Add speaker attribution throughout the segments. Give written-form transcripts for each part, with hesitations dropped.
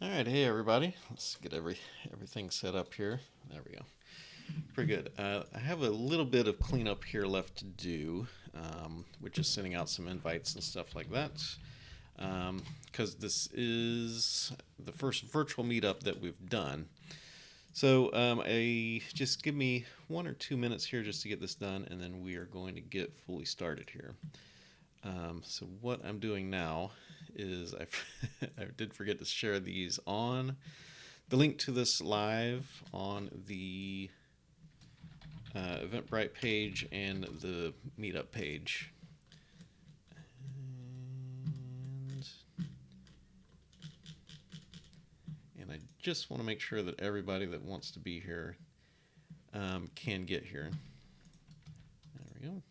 Speaker 1: All right, hey everybody. Let's get everything set up here. There we go. Pretty good. I have a little bit of cleanup here left to do, which is sending out some invites and stuff like that. Because this is the first virtual meetup that we've done. So I just give me 1 or 2 minutes here just to get this done, and then we are going to get fully started here. So what I'm doing now is I did forget to share these on the link to this live on the Eventbrite page and the Meetup page. And I just want to make sure that everybody that wants to be here can get here. There we go.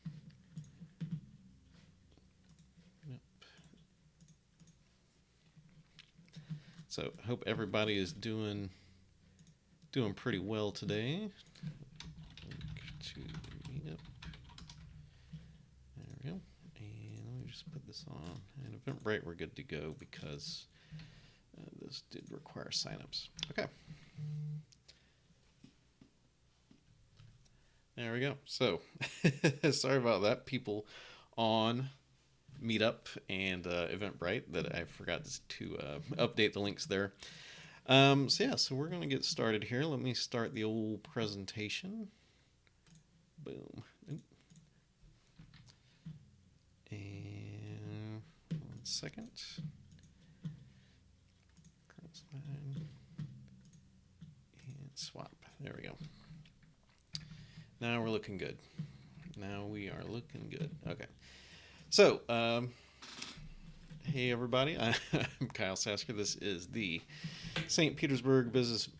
Speaker 1: So I hope everybody is doing pretty well today. Link to Meetup. There we go. And let me just put this on. And Eventbrite, we're good to go because this did require signups. Okay. There we go. So sorry about that, people on Meetup and Eventbrite, that I forgot to update the links there. So we're going to get started here. Let me start the old presentation. Boom. And 1 second. And swap. There we go. Now we're looking good. Now we are looking good. Okay. So, hey everybody, I'm Kyle Sasker. This is the St. Petersburg Business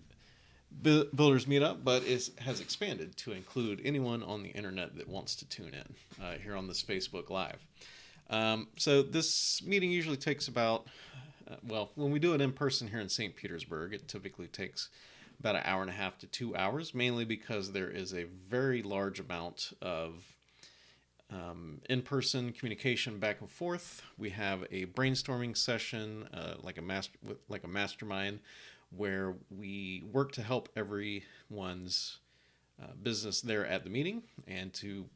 Speaker 1: Builders Meetup, but it has expanded to include anyone on the internet that wants to tune in here on this Facebook Live. So this meeting usually takes about, when we do it in person here in St. Petersburg, it typically takes about an hour and a half to 2 hours, mainly because there is a very large amount of in-person communication back and forth. We have a brainstorming session, like a mastermind, where we work to help everyone's business there at the meeting and to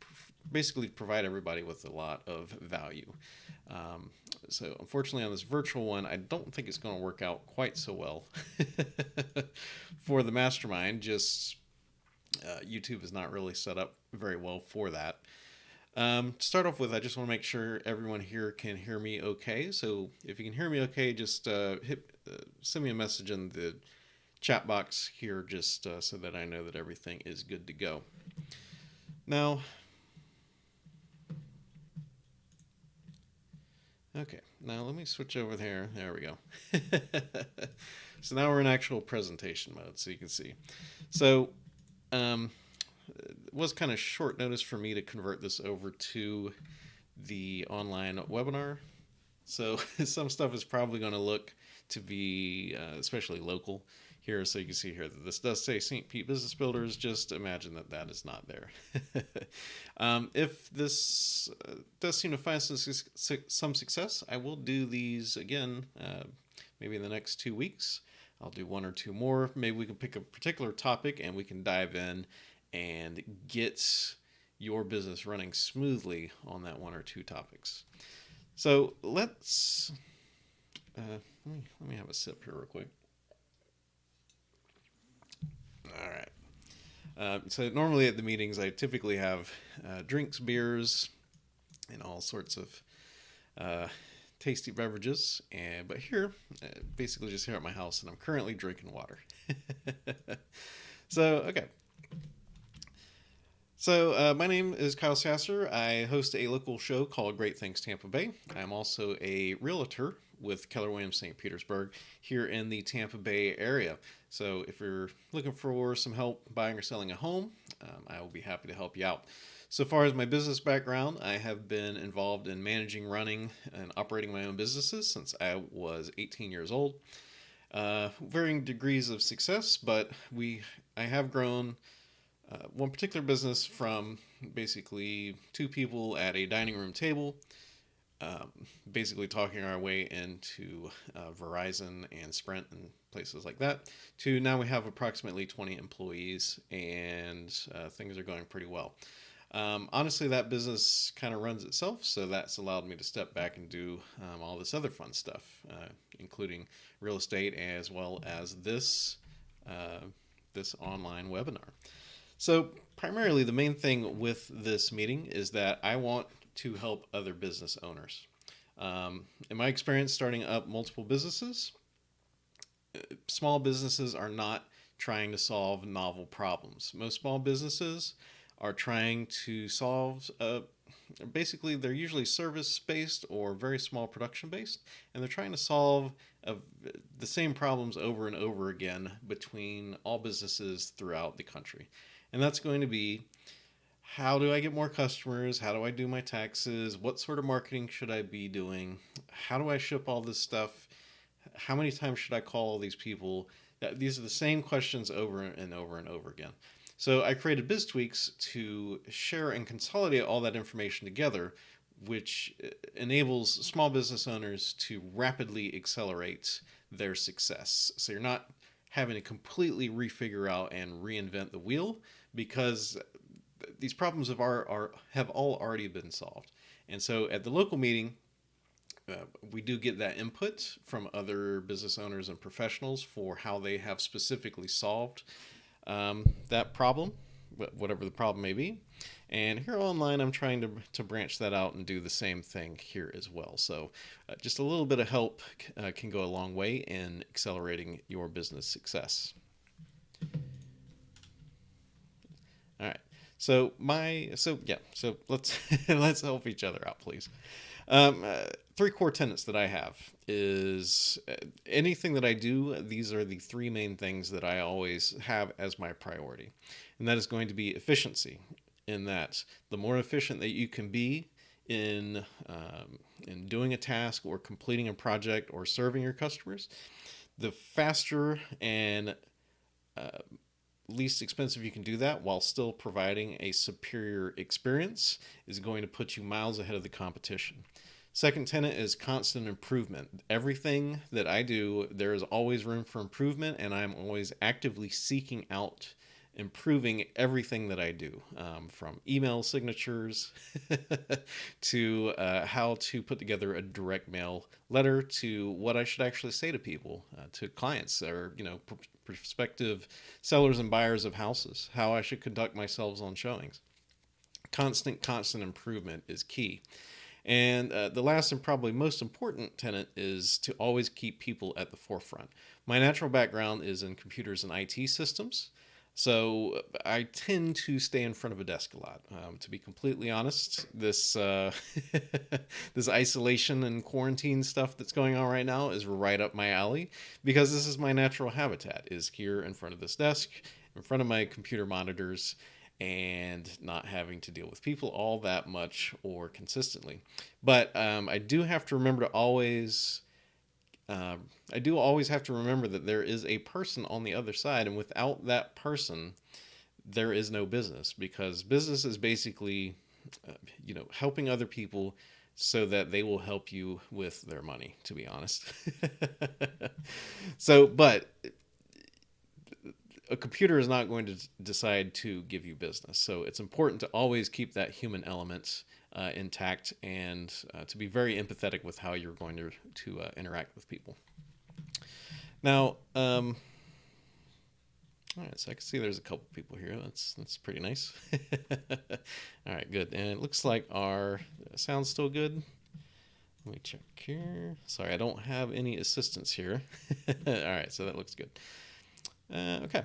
Speaker 1: basically provide everybody with a lot of value. So unfortunately on this virtual one, I don't think it's going to work out quite so well for the mastermind. Just YouTube is not really set up very well for that. To start off with, I just want to make sure everyone here can hear me okay. So if you can hear me okay, just send me a message in the chat box here, just so that I know that everything is good to go. Now, okay, now let me switch over there. There we go. So now we're in actual presentation mode, so you can see. So, it was kind of short notice for me to convert this over to the online webinar. So some stuff is probably going to look to be especially local here. So you can see here that this does say St. Pete Business Builders. Just imagine that that is not there. If this does seem to find some success, I will do these again maybe in the next 2 weeks. I'll do 1 or 2 more. Maybe we can pick a particular topic and we can dive in and get your business running smoothly on that 1 or 2 topics. So let's let me have a sip here real quick. All right. So normally at the meetings, I typically have drinks, beers, and all sorts of tasty beverages. But here, basically just here at my house, and I'm currently drinking water. So, okay. So my name is Kyle Sasser. I host a local show called Great Things Tampa Bay. I'm also a realtor with Keller Williams St. Petersburg here in the Tampa Bay area. So if you're looking for some help buying or selling a home, I will be happy to help you out. So far as my business background, I have been involved in managing, running, and operating my own businesses since I was 18 years old. Varying degrees of success, but I have grown one particular business from basically 2 people at a dining room table basically talking our way into Verizon and Sprint and places like that, to now we have approximately 20 employees, and things are going pretty well. Honestly, that business kind of runs itself, so that's allowed me to step back and do all this other fun stuff, including real estate as well as this online webinar. So primarily, the main thing with this meeting is that I want to help other business owners. In my experience, starting up multiple businesses, small businesses are not trying to solve novel problems. Most small businesses are trying to solve, basically, they're usually service-based or very small production-based, and they're trying to solve the same problems over and over again between all businesses throughout the country. And that's going to be, how do I get more customers? How do I do my taxes? What sort of marketing should I be doing? How do I ship all this stuff? How many times should I call all these people? These are the same questions over and over and over again. So I created BizTweaks to share and consolidate all that information together, which enables small business owners to rapidly accelerate their success. So you're not having to completely refigure out and reinvent the wheel, because these problems have all already been solved. And so at the local meeting, we do get that input from other business owners and professionals for how they have specifically solved that problem, whatever the problem may be. And here online, I'm trying to branch that out and do the same thing here as well. So just a little bit of help can go a long way in accelerating your business success. All right. So let's let's help each other out, please. 3 core tenets that I have is anything that I do, these are the 3 main things that I always have as my priority. And that is going to be efficiency, in that the more efficient that you can be in doing a task or completing a project or serving your customers, the faster and least expensive you can do that while still providing a superior experience is going to put you miles ahead of the competition. Second tenet is constant improvement. Everything that I do, there is always room for improvement, and I'm always actively seeking out improving everything that I do, from email signatures to how to put together a direct mail letter, to what I should actually say to people, to clients or prospective sellers and buyers of houses, how I should conduct myself on showings. Constant improvement is key. And the last and probably most important tenet is to always keep people at the forefront. My natural background is in computers and IT systems, so I tend to stay in front of a desk a lot. To be completely honest, this this isolation and quarantine stuff that's going on right now is right up my alley, because this is my natural habitat, is here in front of this desk, in front of my computer monitors, and not having to deal with people all that much or consistently. But I do have to remember to always have to remember that there is a person on the other side, and without that person, there is no business, because business is basically, helping other people so that they will help you with their money, to be honest. But a computer is not going to decide to give you business. So it's important to always keep that human element intact, and to be very empathetic with how you're going to interact with people. Now, all right, so I can see there's a couple people here. That's pretty nice. All right, good. And it looks like our sound's still good. Let me check here. Sorry, I don't have any assistance here. All right, so that looks good. Okay.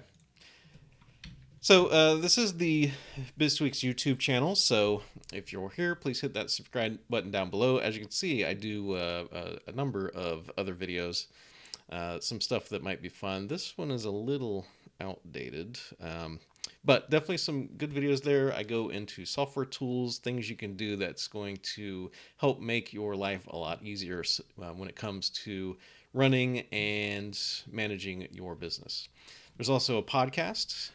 Speaker 1: So this is the BizTweaks YouTube channel. So if you're here, please hit that subscribe button down below. As you can see, I do a number of other videos, some stuff that might be fun. This one is a little outdated, but definitely some good videos there. I go into software tools, things you can do that's going to help make your life a lot easier when it comes to running and managing your business. There's also a podcast,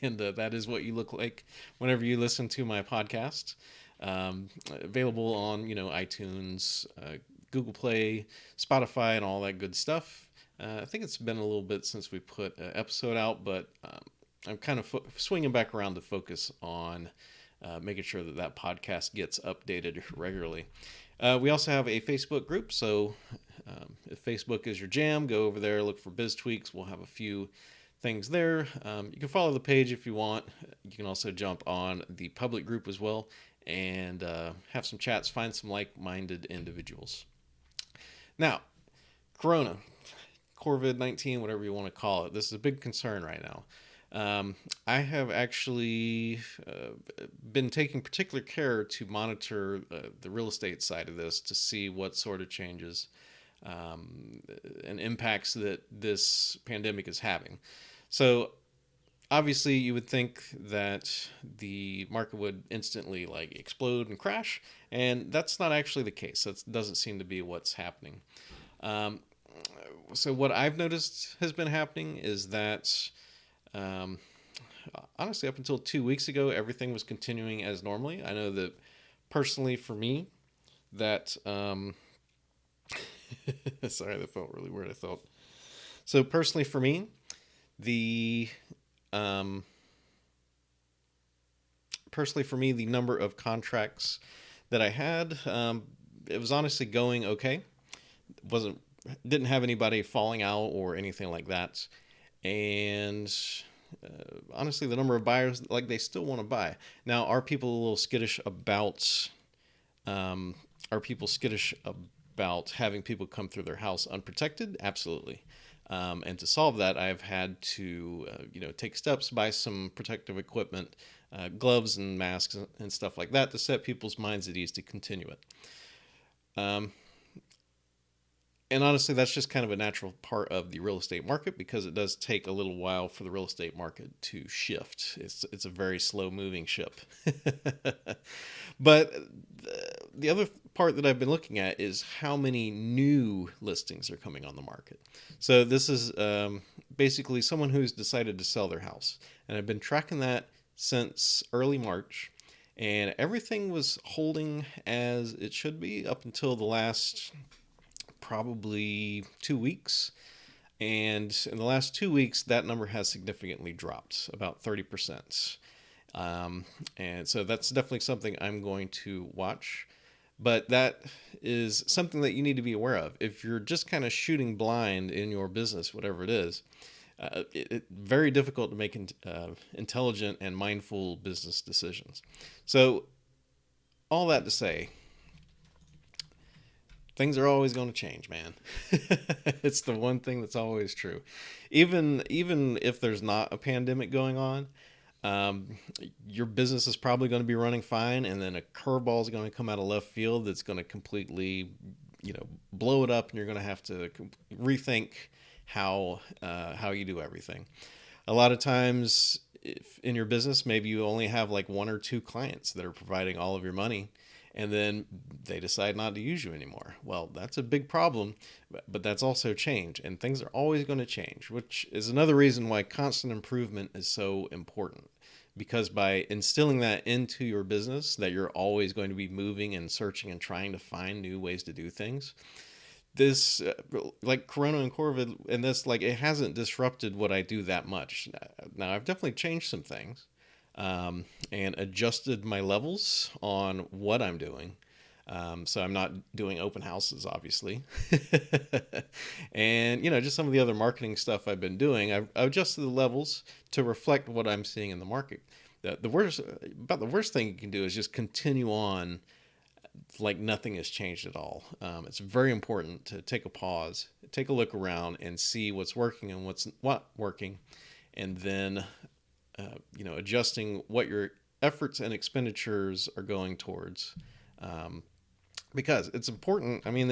Speaker 1: and that is what you look like whenever you listen to my podcast. Available on, iTunes, Google Play, Spotify, and all that good stuff. I think it's been a little bit since we put an episode out, but I'm kind of swinging back around to focus on making sure that podcast gets updated regularly. We also have a Facebook group, so if Facebook is your jam, go over there, look for BizTweaks. We'll have a few things there. You can follow the page if you want. You can also jump on the public group as well and have some chats, find some like-minded individuals. Now, Corona, COVID-19, whatever you want to call it, this is a big concern right now. I have actually been taking particular care to monitor the real estate side of this to see what sort of changes and impacts that this pandemic is having. So obviously you would think that the market would instantly explode and crash, and that's not actually the case. That doesn't seem to be what's happening. So what I've noticed has been happening is that honestly, up until 2 weeks ago, everything was continuing as normally. I know that personally for me, that sorry, that felt really weird. So personally for me, the number of contracts that I had, it was honestly going okay. Didn't have anybody falling out or anything like that. And honestly, the number of buyers, they still want to buy. Now, are people a little skittish about having people come through their house unprotected? Absolutely. And to solve that, I've had to take steps, buy some protective equipment, gloves and masks and stuff like that to set people's minds at ease to continue it. And honestly, that's just kind of a natural part of the real estate market, because it does take a little while for the real estate market to shift. It's a very slow moving ship. But the other part that I've been looking at is how many new listings are coming on the market. So this is basically someone who's decided to sell their house. And I've been tracking that since early March. And everything was holding as it should be up until the last probably 2 weeks. And in the last 2 weeks, that number has significantly dropped, about 30%. And so that's definitely something I'm going to watch. But that is something that you need to be aware of. If you're just kind of shooting blind in your business, whatever it is, it's very difficult to make intelligent and mindful business decisions. So all that to say, things are always going to change, man. It's the one thing that's always true. Even if there's not a pandemic going on, your business is probably going to be running fine, and then a curveball is going to come out of left field that's going to completely, blow it up, and you're going to have to rethink how you do everything. A lot of times, if in your business, maybe you only have 1 or 2 clients that are providing all of your money, and then they decide not to use you anymore. Well, that's a big problem, but that's also change, and things are always going to change, which is another reason why constant improvement is so important. Because by instilling that into your business, that you're always going to be moving and searching and trying to find new ways to do things, this Corona and COVID and this, it hasn't disrupted what I do that much. Now, I've definitely changed some things. And adjusted my levels on what I'm doing. So I'm not doing open houses, obviously. And, just some of the other marketing stuff I've been doing, I've adjusted the levels to reflect what I'm seeing in the market. The worst thing you can do is just continue on like nothing has changed at all. It's very important to take a pause, take a look around, and see what's working and what's not working, and then adjusting what your efforts and expenditures are going towards, because it's important. I mean,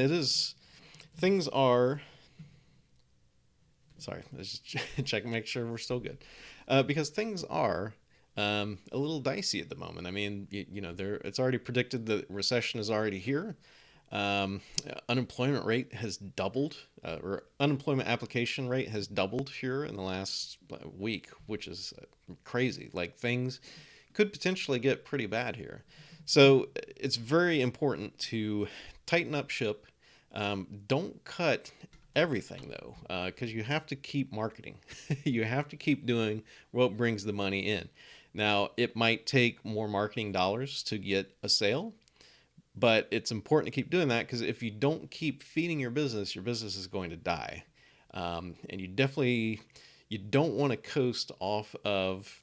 Speaker 1: things are, sorry, let's just check and make sure we're still good, because things are a little dicey at the moment. I mean, it's already predicted that recession is already here. Unemployment rate has doubled, or unemployment application rate has doubled here in the last week, which is crazy. Things could potentially get pretty bad here. So it's very important to tighten up ship. Don't cut everything though, because you have to keep marketing. You have to keep doing what brings the money in. Now, it might take more marketing dollars to get a sale, but it's important to keep doing that because if you don't keep feeding your business is going to die. And you don't want to coast off of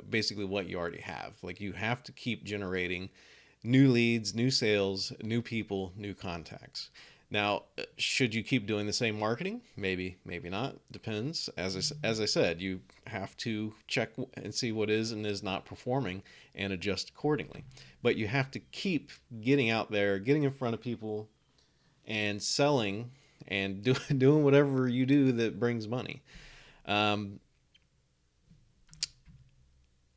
Speaker 1: basically what you already have. Like you have to keep generating new leads, new sales, new people, new contacts. Now, should you keep doing the same marketing? Maybe, maybe not. Depends. As I said, you have to check and see what is and is not performing and adjust accordingly. But you have to keep getting out there, getting in front of people, and selling and doing whatever you do that brings money.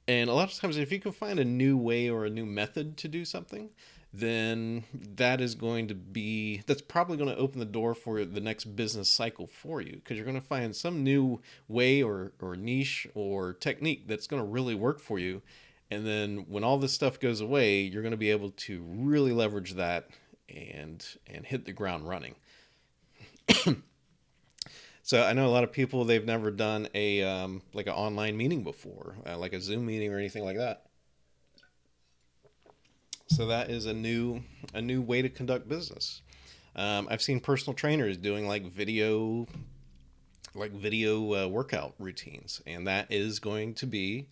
Speaker 1: And a lot of times, if you can find a new way or a new method to do something, then that's probably going to open the door for the next business cycle for you because you're going to find some new way or niche or technique that's going to really work for you. And then when all this stuff goes away, you're going to be able to really leverage that and hit the ground running. So I know a lot of people, they've never done like an online meeting before, like a Zoom meeting or anything like that. So that is a new way to conduct business. I've seen personal trainers doing like video workout routines, and that is going to be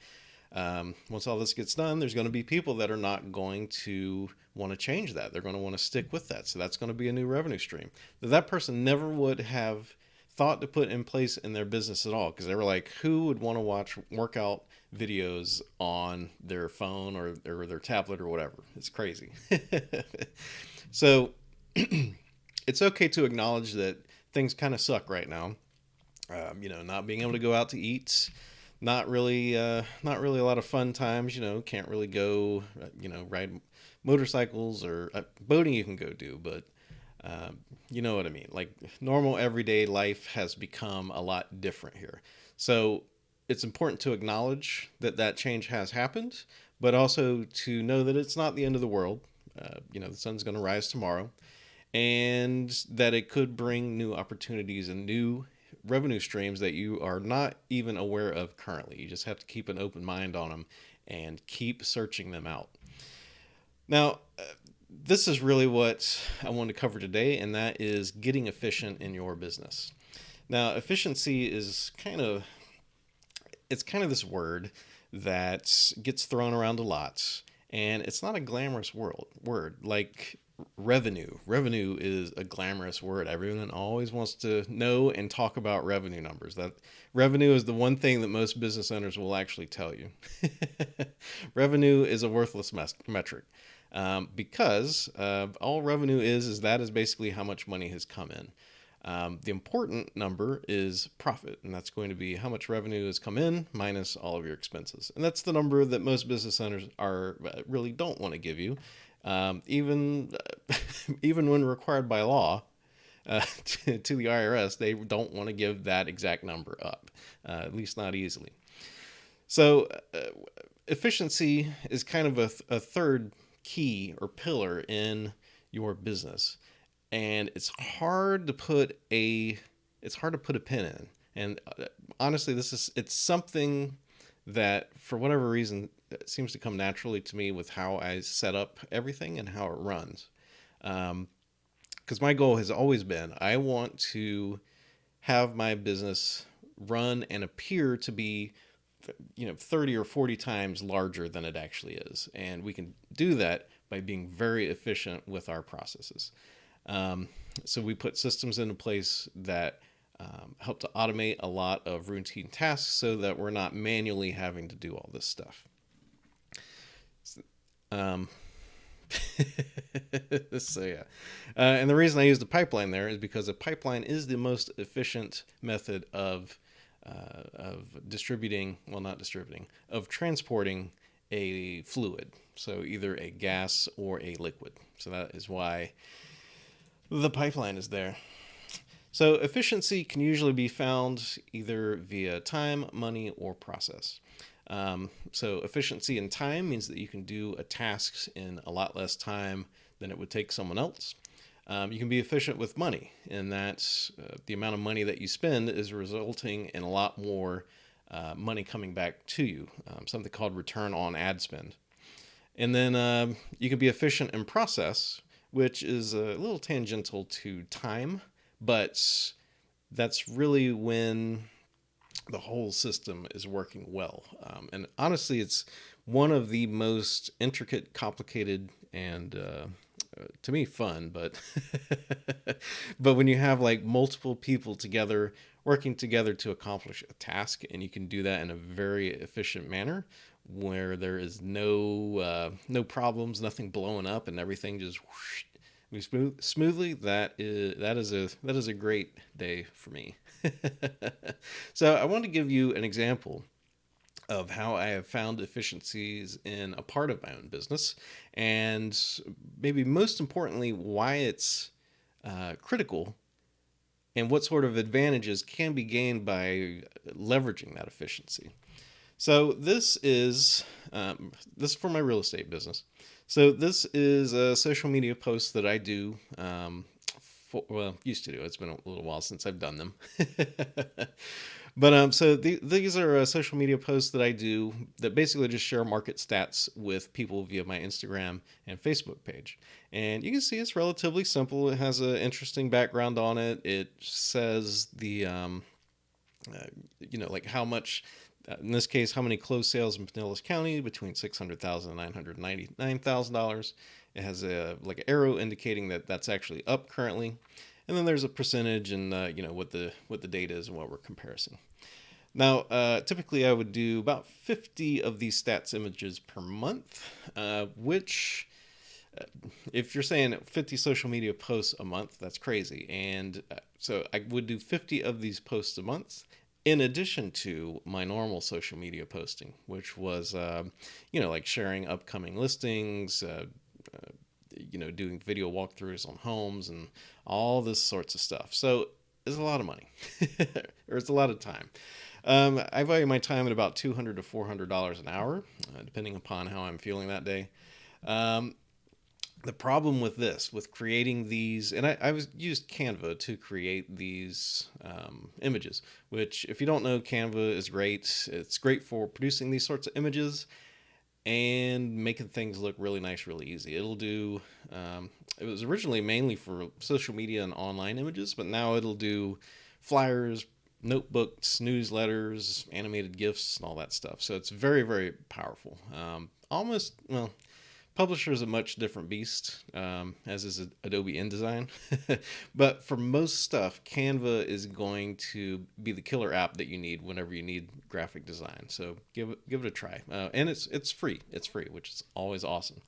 Speaker 1: once all this gets done, there's going to be people that are not going to want to change that. They're going to want to stick with that. So that's going to be a new revenue stream that person never would have thought to put in place in their business at all, because they were like, who would want to watch workout videos on their phone or their tablet or whatever? It's crazy. So it's okay to acknowledge that things kind of suck right now. Not being able to go out to eat, not really a lot of fun times. Can't really go ride motorcycles or boating. You can go do, but you know what I mean? Like normal everyday life has become a lot different here. So it's important to acknowledge that change has happened, but also to know that it's not the end of the world. The sun's going to rise tomorrow, and that it could bring new opportunities and new revenue streams that you are not even aware of currently. You just have to keep an open mind on them and keep searching them out. Now, this is really what I want to cover today, and that is getting efficient in your business. Now, efficiency is kind of this word that gets thrown around a lot, and it's not a glamorous word like revenue. Revenue is a glamorous word. Everyone always wants to know and talk about revenue numbers. That revenue is the one thing that most business owners will actually tell you. Revenue is a worthless metric. Because all revenue is basically how much money has come in. The important number is profit, and that's going to be how much revenue has come in minus all of your expenses. And that's the number that most business owners really don't want to give you, even when required by law to the IRS. They don't want to give that exact number up, at least not easily. So efficiency is kind of a third key or pillar in your business, and it's hard to put a pin in. And honestly, it's something that for whatever reason seems to come naturally to me with how I set up everything and how it runs. Because my goal has always been, I want to have my business run and appear to be 30 or 40 times larger than it actually is. And we can do that by being very efficient with our processes. So we put systems into place that help to automate a lot of routine tasks so that we're not manually having to do all this stuff. So yeah. And the reason I use the pipeline there is because a pipeline is the most efficient method of transporting a fluid. So either a gas or a liquid. So that is why the pipeline is there. So efficiency can usually be found either via time, money, or process. So efficiency in time means that you can do a task in a lot less time than it would take someone else. You can be efficient with money, and that's the amount of money that you spend is resulting in a lot more money coming back to you, something called return on ad spend. And then you can be efficient in process, which is a little tangential to time, but that's really when the whole system is working well. And honestly, it's one of the most intricate, complicated, and to me fun, but but when you have like multiple people together working together to accomplish a task, and you can do that in a very efficient manner where there is no problems, nothing blowing up, and everything just whoosh, moves smoothly, that is a great day for me. So I want to give you an example of how I have found efficiencies in a part of my own business, and maybe most importantly, why it's critical and what sort of advantages can be gained by leveraging that efficiency. So this is for my real estate business. So this is a social media post that I do. Used to do. It's been a little while since I've done them. But so these are social media posts that I do that basically just share market stats with people via my Instagram and Facebook page. And you can see it's relatively simple. It has an interesting background on it. It says like how much, in this case, how many closed sales in Pinellas County between $600,000 and $999,000. It has a like an arrow indicating that that's actually up currently, and then there's a percentage and what the data is and what we're comparing. Now, typically I would do about 50 of these stats images per month, which if you're saying 50 social media posts a month, that's crazy. And so I would do 50 of these posts a month in addition to my normal social media posting, which was, like sharing upcoming listings, doing video walkthroughs on homes and all this sorts of stuff. So it's a lot of money, or it's a lot of time. I value my time at about $200 to $400 an hour, depending upon how I'm feeling that day. The problem with creating these, and I was used Canva to create these images, which if you don't know, Canva is great. It's great for producing these sorts of images and making things look really nice, really easy. It'll do, it was originally mainly for social media and online images, but now it'll do flyers, notebooks, newsletters, animated GIFs, and all that stuff. So it's very, very powerful. Publisher is a much different beast, as is Adobe InDesign. But for most stuff, Canva is going to be the killer app that you need whenever you need graphic design. So give it a try. And it's free. It's free, which is always awesome.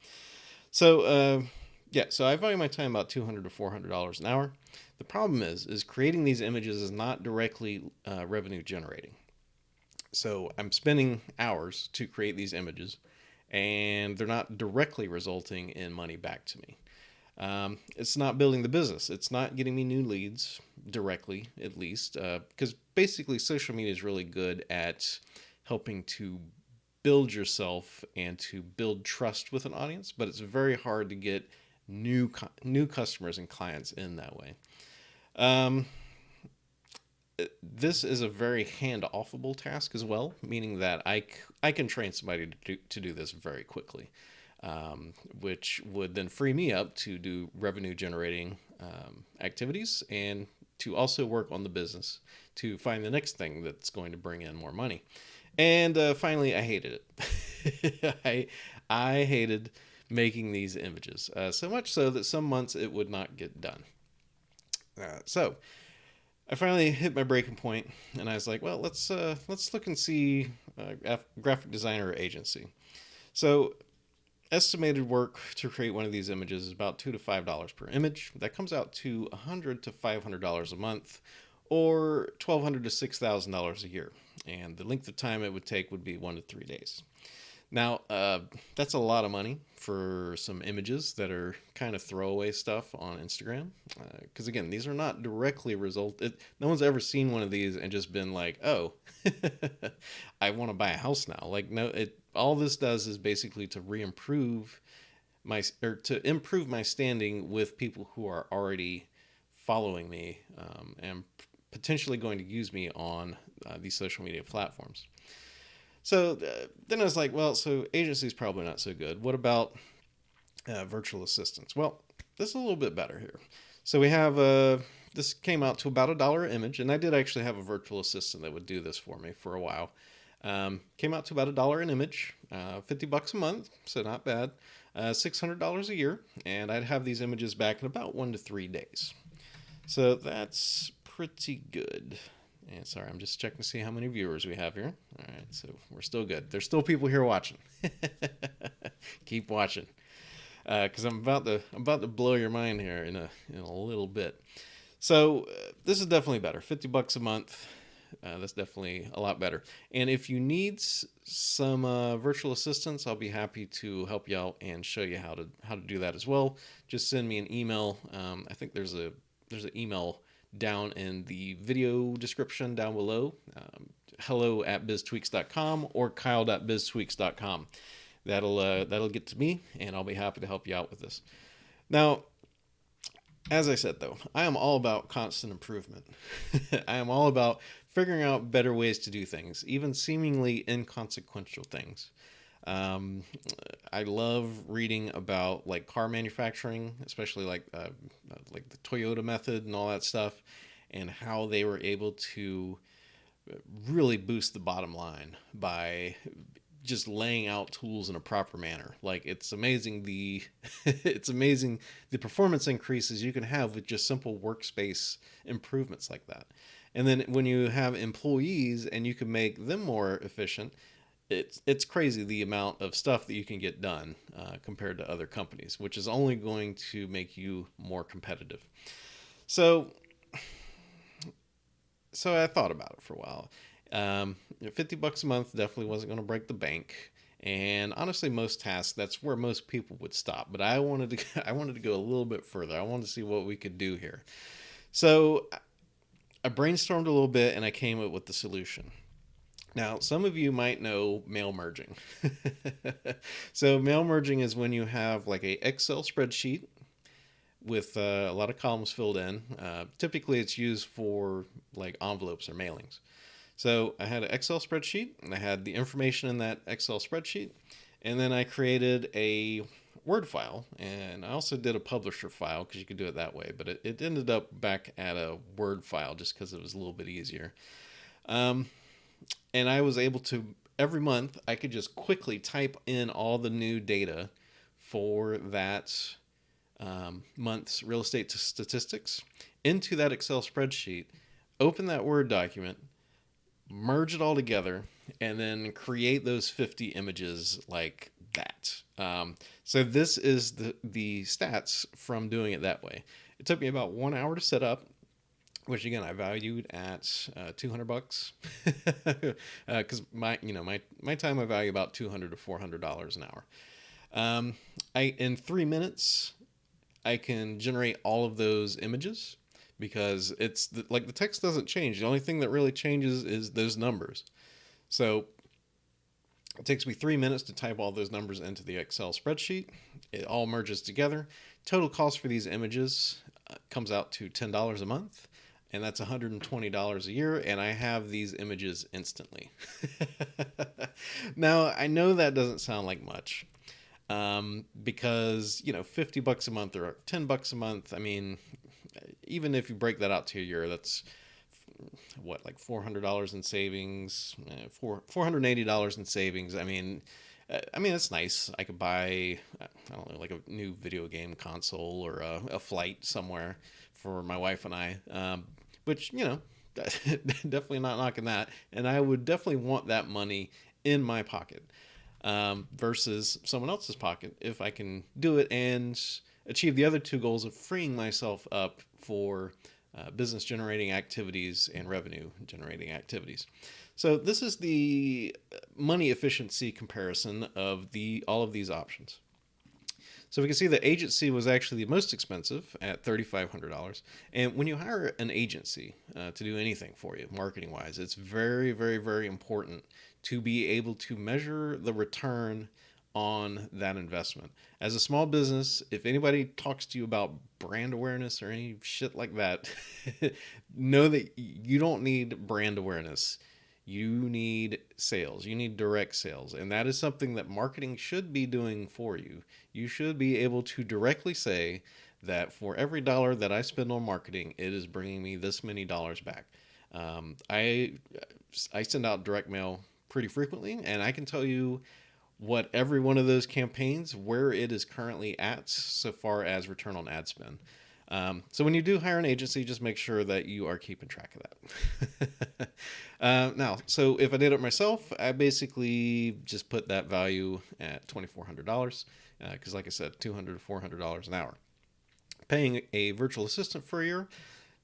Speaker 1: So so I value my time about $200 to $400 an hour. The problem is creating these images is not directly revenue generating. So I'm spending hours to create these images, and they're not directly resulting in money back to me. It's not building the business. It's not getting me new leads directly, at least, because basically social media is really good at helping to build yourself and to build trust with an audience, but it's very hard to get new customers and clients in that way. This is a very hand-offable task as well, meaning that I can train somebody to do this very quickly, which would then free me up to do revenue-generating activities and to also work on the business to find the next thing that's going to bring in more money. And finally, I hated it. I hated making these images, so much so that some months it would not get done. So I finally hit my breaking point, and I was like, well, let's look and see graphic designer agency. So estimated work to create one of these images is about $2 to $5 per image. That comes out to $100 to $500 a month, or $1,200 to $6,000 a year. And the length of time it would take would be 1 to 3 days. Now, that's a lot of money for some images that are kind of throwaway stuff on Instagram. Because again, these are not directly no one's ever seen one of these and just been like, "Oh, I want to buy a house now." Like, no, all this does is basically to to improve my standing with people who are already following me, and potentially going to use me on these social media platforms. So then I was like, well, so agency's probably not so good. What about virtual assistants? Well, this is a little bit better here. So we have this came out to about $1 an image, and I did actually have a virtual assistant that would do this for me for a while. Came out to about $1 an image, $50 a month, so not bad. $600 a year, and I'd have these images back in about 1 to 3 days. So that's pretty good. And sorry, I'm just checking to see how many viewers we have here. All right, so we're still good. There's still people here watching. Keep watching, because I'm about to blow your mind here in a little bit. So this is definitely better. $50 a month. That's definitely a lot better. And if you need some virtual assistants, I'll be happy to help you out and show you how to do that as well. Just send me an email. I think there's an email down in the video description down below. hello@biztweaks.com or kyle.biztweaks.com. That'll get to me, and I'll be happy to help you out with this. Now, as I said, though, I am all about constant improvement. I am all about figuring out better ways to do things, even seemingly inconsequential things. I love reading about like car manufacturing, especially like the Toyota method and all that stuff, and how they were able to really boost the bottom line by just laying out tools in a proper manner. Like, it's amazing it's amazing the performance increases you can have with just simple workspace improvements like that. And then when you have employees and you can make them more efficient, it's crazy the amount of stuff that you can get done compared to other companies, which is only going to make you more competitive. So I thought about it for a while. $50 a month definitely wasn't going to break the bank, and honestly, most tasks, that's where most people would stop. But I wanted to go a little bit further. I wanted to see what we could do here. So I brainstormed a little bit, and I came up with the solution. Now, some of you might know mail merging. So mail merging is when you have like a Excel spreadsheet with a lot of columns filled in. Typically, it's used for like envelopes or mailings. So I had an Excel spreadsheet, and I had the information in that Excel spreadsheet, and then I created a Word file, and I also did a publisher file because you could do it that way, but it ended up back at a Word file just because it was a little bit easier. And I was able to, every month, I could just quickly type in all the new data for that month's real estate statistics into that Excel spreadsheet, open that Word document, merge it all together, and then create those 50 images like that. So this is the stats from doing it that way. It took me about 1 hour to set up, which again I valued at $200, because my time I value about $200 to $400 an hour. In 3 minutes I can generate all of those images, because it's the text doesn't change. The only thing that really changes is those numbers. So it takes me 3 minutes to type all those numbers into the Excel spreadsheet. It all merges together. Total cost for these images comes out to $10 a month, and that's $120 a year, and I have these images instantly. Now, I know that doesn't sound like much, because $50 a month or $10 a month, I mean, even if you break that out to a year, that's what, like $400 in savings, $480 in savings. I mean, it's nice. I could buy, I don't know, like a new video game console or a flight somewhere for my wife and I, which, definitely not knocking that. And I would definitely want that money in my pocket, versus someone else's pocket, if I can do it and achieve the other two goals of freeing myself up for business generating activities and revenue generating activities. So this is the money efficiency comparison of all of these options. So we can see the agency was actually the most expensive at $3,500. And when you hire an agency to do anything for you, marketing wise, it's very, very, very important to be able to measure the return on that investment. As a small business, if anybody talks to you about brand awareness or any shit like that, know that you don't need brand awareness. You need sales. You need direct sales. And that is something that marketing should be doing for you. You should be able to directly say that for every dollar that I spend on marketing, it is bringing me this many dollars back. I send out direct mail pretty frequently, and I can tell you what every one of those campaigns, where it is currently at so far as return on ad spend. So when you do hire an agency, just make sure that you are keeping track of that. Now, so if I did it myself, I basically just put that value at $2,400 because, like I said, $200 to $400 an hour. Paying a virtual assistant for a year,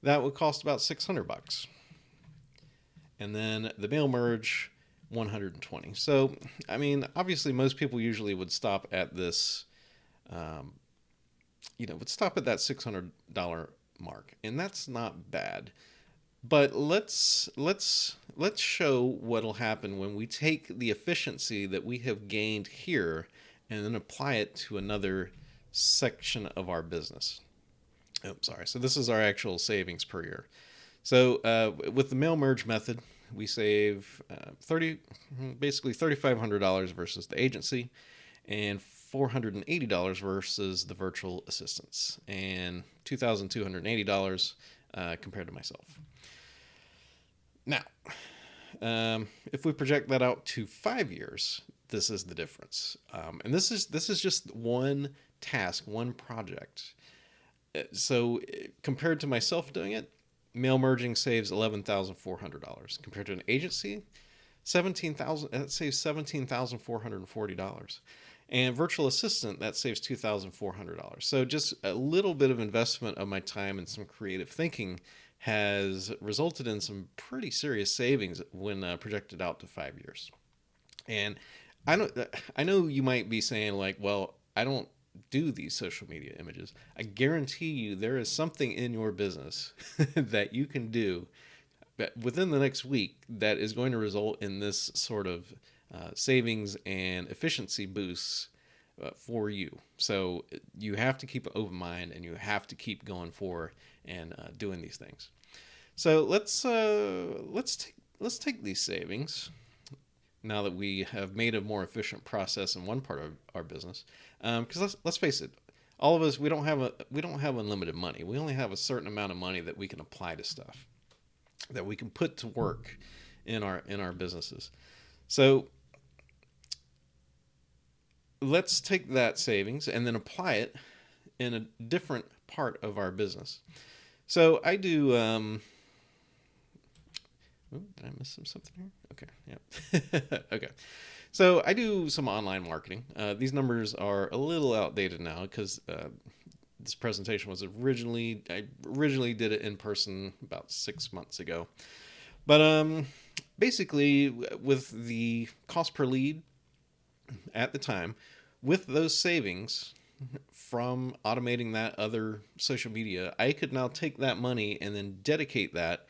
Speaker 1: that would cost about $600. And then the mail merge, $120. So, I mean, obviously, most people usually would stop at this. Would stop at that $600 mark, and that's not bad. But let's show what'll happen when we take the efficiency that we have gained here and then apply it to another section of our business. Oh, sorry. So this is our actual savings per year. So with the mail merge method, we save basically $3,500 versus the agency, and $480 versus the virtual assistants, and $2,280 compared to myself. Now, if we project that out to 5 years, this is the difference. And this is just one task, one project. So compared to myself doing it, mail merging saves $11,400. Compared to an agency, that saves $17,440. And virtual assistant, that saves $2,400. So just a little bit of investment of my time and some creative thinking has resulted in some pretty serious savings when projected out to 5 years. And I know you might be saying, like, well, I don't do these social media images. I guarantee you there is something in your business that you can do within the next week that is going to result in this sort of savings and efficiency boosts for you. So you have to keep an open mind, and you have to keep going forward and doing these things. So let's take these savings now that we have made a more efficient process in one part of our business. Because let's face it, all of us, we don't have unlimited money. We only have a certain amount of money that we can apply to stuff, that we can put to work in our businesses. So let's take that savings and then apply it in a different part of our business. So I do. Did I miss something here? Okay, yeah. Okay. So I do some online marketing. These numbers are a little outdated now because this presentation was I originally did it in person about 6 months ago. But basically, with the cost per lead at the time, with those savings from automating that other social media, I could now take that money and then dedicate that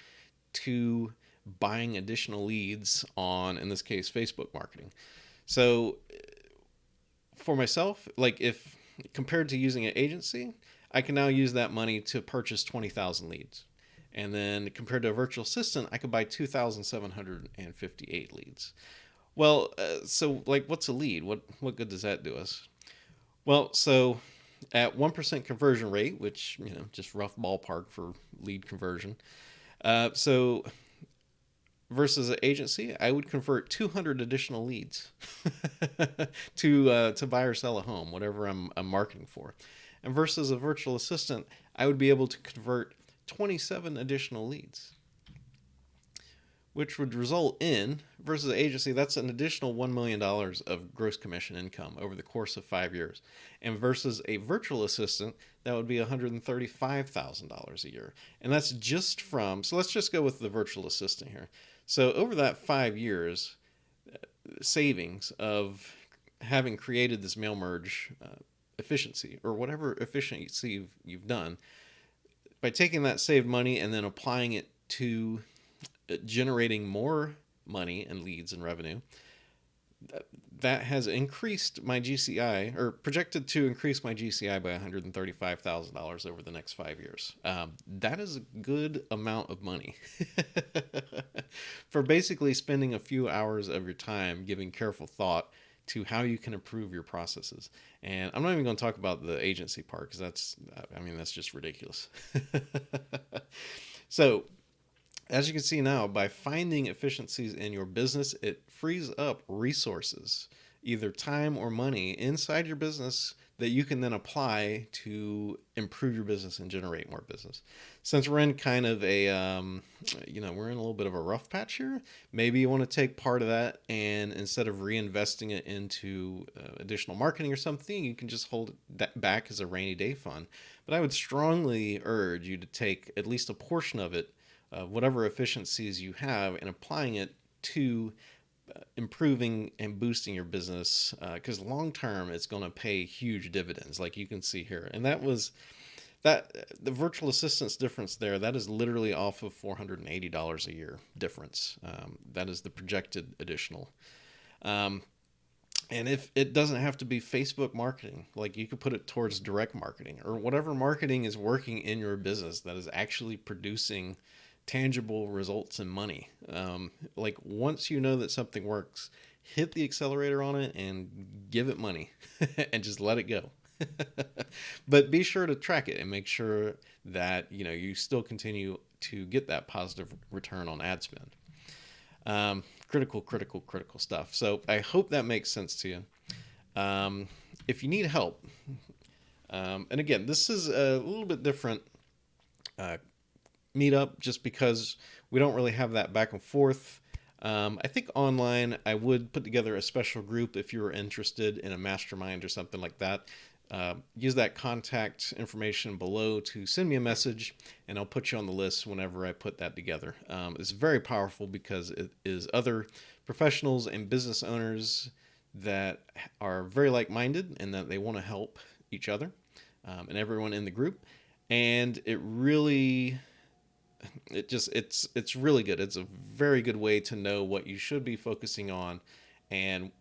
Speaker 1: to buying additional leads on, in this case, Facebook marketing. So for myself, like, if compared to using an agency, I can now use that money to purchase 20,000 leads. And then compared to a virtual assistant, I could buy 2,758 leads. Well, so like, what's a lead? What good does that do us? Well, so at 1% conversion rate, which, just rough ballpark for lead conversion. So versus an agency, I would convert 200 additional leads to buy or sell a home, whatever I'm marketing for. And versus a virtual assistant, I would be able to convert 27 additional leads, which would result in, versus an agency, that's an additional $1 million of gross commission income over the course of 5 years. And versus a virtual assistant, that would be $135,000 a year. And that's just from, so let's just go with the virtual assistant here. So over that 5 years, savings of having created this mail merge efficiency, or whatever efficiency you've done, by taking that saved money and then applying it to generating more money and leads and revenue, that has increased my GCI, or projected to increase my GCI by $135,000 over the next 5 years. That is a good amount of money for basically spending a few hours of your time giving careful thought to how you can improve your processes. And I'm not even going to talk about the agency part, because that's just ridiculous. So, as you can see now, by finding efficiencies in your business, it frees up resources, either time or money, inside your business that you can then apply to improve your business and generate more business. Since we're in kind of we're in a little bit of a rough patch here, maybe you want to take part of that, and instead of reinvesting it into additional marketing or something, you can just hold that back as a rainy day fund. But I would strongly urge you to take at least a portion of it, whatever efficiencies you have, and applying it to improving and boosting your business, because long term it's going to pay huge dividends, like you can see here. And the virtual assistance difference there, that is literally off of $480 a year difference. That is the projected additional. And if it doesn't have to be Facebook marketing, like you could put it towards direct marketing, or whatever marketing is working in your business that is actually producing tangible results and money. Like once you know that something works, hit the accelerator on it and give it money and just let it go. But be sure to track it and make sure that you still continue to get that positive return on ad spend. Critical stuff. So I hope that makes sense to you. If you need help, and again, this is a little bit different Meetup, just because we don't really have that back and forth. I think online I would put together a special group if you're interested in a mastermind or something like that. Use that contact information below to send me a message, and I'll put you on the list whenever I put that together. It's very powerful because it is other professionals and business owners that are very like-minded and that they want to help each other, and everyone in the group. And it's really good. It's a very good way to know what you should be focusing on and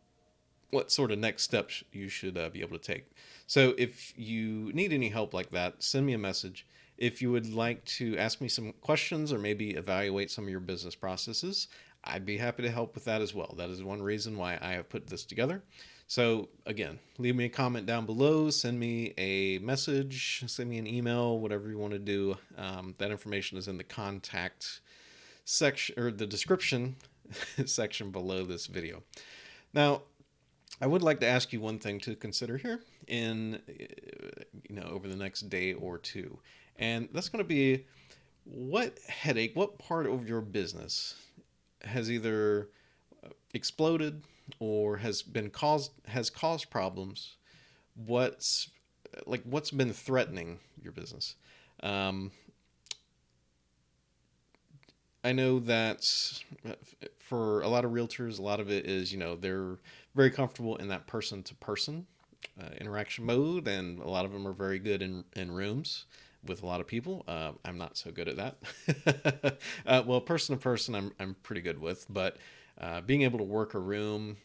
Speaker 1: what sort of next steps you should be able to take. So if you need any help like that, send me a message. If you would like to ask me some questions or maybe evaluate some of your business processes, I'd be happy to help with that as well. That is one reason why I have put this together. So again, leave me a comment down below, send me a message, send me an email, whatever you want to do. That information is in the contact section, or the description section below this video. Now, I would like to ask you one thing to consider here over the next day or two. And that's going to be, what part of your business has either exploded or has caused problems? What's been threatening your business? I know that for a lot of realtors, a lot of it is, they're very comfortable in that person-to-person interaction mode, and a lot of them are very good in rooms with a lot of people. I'm not so good at that. Well, person-to-person, I'm pretty good with, but being able to work a room,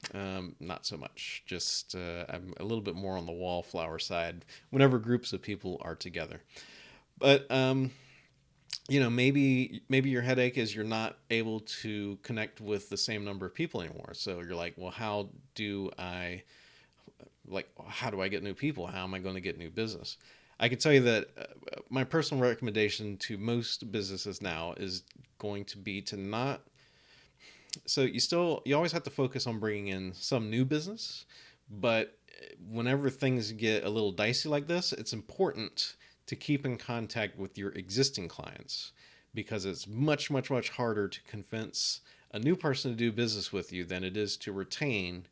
Speaker 1: not so much. Just I'm a little bit more on the wallflower side whenever groups of people are together. But maybe your headache is you're not able to connect with the same number of people anymore. So you're like, well, how do I get new people? How am I going to get new business? I can tell you that my personal recommendation to most businesses now is going to be to not. So you always have to focus on bringing in some new business, but whenever things get a little dicey like this, it's important to keep in contact with your existing clients, because it's much, much, much harder to convince a new person to do business with you than it is to retain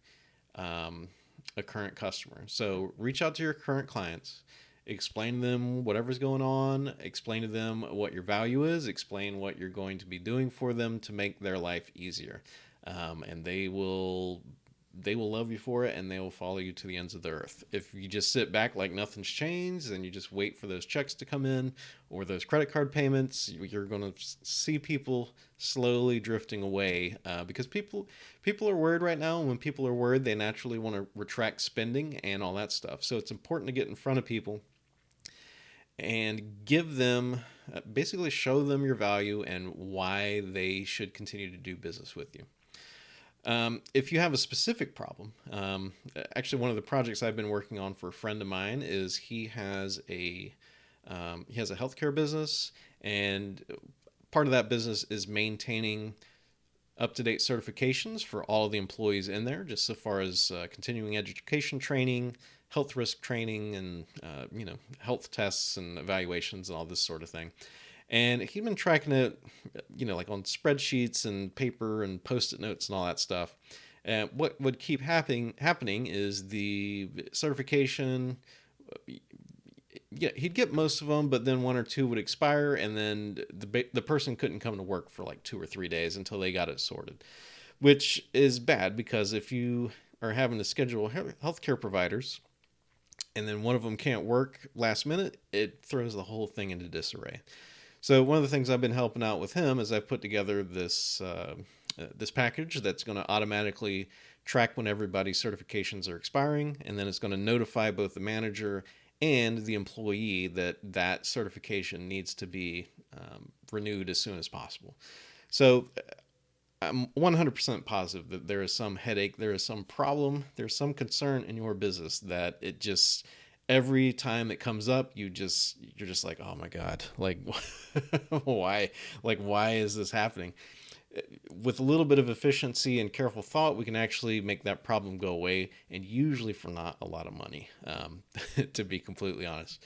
Speaker 1: a current customer. So reach out to your current clients explain to them whatever's going on, explain to them what your value is, explain what you're going to be doing for them to make their life easier. And they will love you for it, and they will follow you to the ends of the earth. If you just sit back like nothing's changed and you just wait for those checks to come in or those credit card payments, you're going to see people slowly drifting away, because people are worried right now. And when people are worried, they naturally want to retract spending and all that stuff. So it's important to get in front of people and give them, basically show them your value and why they should continue to do business with you. If you have a specific problem, actually one of the projects I've been working on for a friend of mine is he has a healthcare business, and part of that business is maintaining up-to-date certifications for all of the employees in there, just so far as continuing education training, health risk training, and health tests and evaluations and all this sort of thing. And he'd been tracking it, like on spreadsheets and paper and Post-it notes and all that stuff. And what would keep happening is the certification, he'd get most of them, but then one or two would expire, and then the person couldn't come to work for like 2 or 3 days until they got it sorted, which is bad, because if you are having to schedule healthcare providers and then one of them can't work last minute, it throws the whole thing into disarray. So one of the things I've been helping out with him is I've put together this package that's going to automatically track when everybody's certifications are expiring, and then it's going to notify both the manager and the employee that certification needs to be renewed as soon as possible. So I'm 100% positive that there is some headache, there is some problem, there's some concern in your business that it just, every time it comes up, you're just like, oh my God, like why is this happening? With a little bit of efficiency and careful thought, we can actually make that problem go away, and usually for not a lot of money, to be completely honest.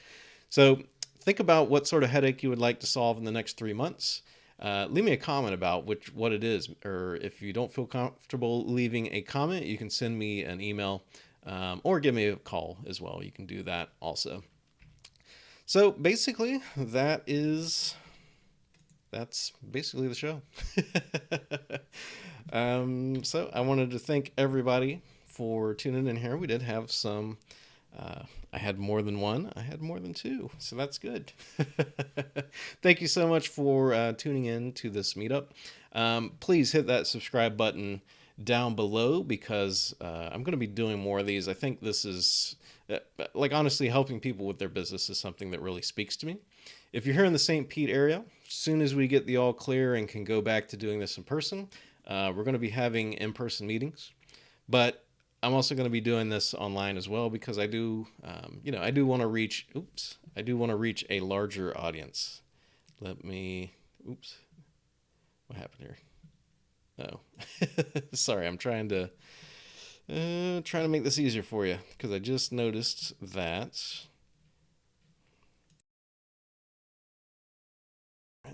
Speaker 1: So think about what sort of headache you would like to solve in the next 3 months. Leave me a comment about what it is, or if you don't feel comfortable leaving a comment, you can send me an email, or give me a call as well. You can do that also. So basically, that's basically the show. So I wanted to thank everybody for tuning in here. We did have some, I had more than one, I had more than two, so that's good. Thank you so much for tuning in to this meetup. Please hit that subscribe button down below, because I'm going to be doing more of these. I think this is, honestly, helping people with their business is something that really speaks to me. If you're here in the St. Pete area, as soon as we get the all clear and can go back to doing this in person, we're going to be having in-person meetings. But I'm also going to be doing this online as well, because I do want to reach a larger audience. What happened here? Oh, sorry. I'm trying to make this easier for you, because I just noticed that.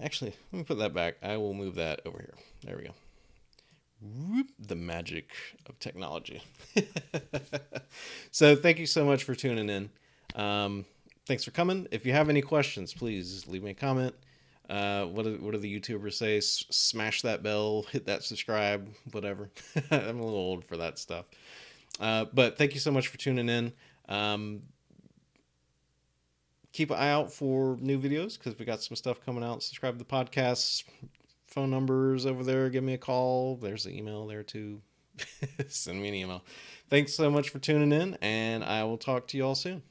Speaker 1: Actually, let me put that back. I will move that over here. There we go. Whoop, the magic of technology. So thank you so much for tuning in. Thanks for coming. If you have any questions, please leave me a comment. What do the YouTubers say? Smash that bell, hit that subscribe, whatever. I'm a little old for that stuff. But thank you so much for tuning in. Keep an eye out for new videos, because we got some stuff coming out. Subscribe to the podcast. Phone numbers over there. Give me a call. There's the email there too. Send me an email. Thanks so much for tuning in, and I will talk to you all soon.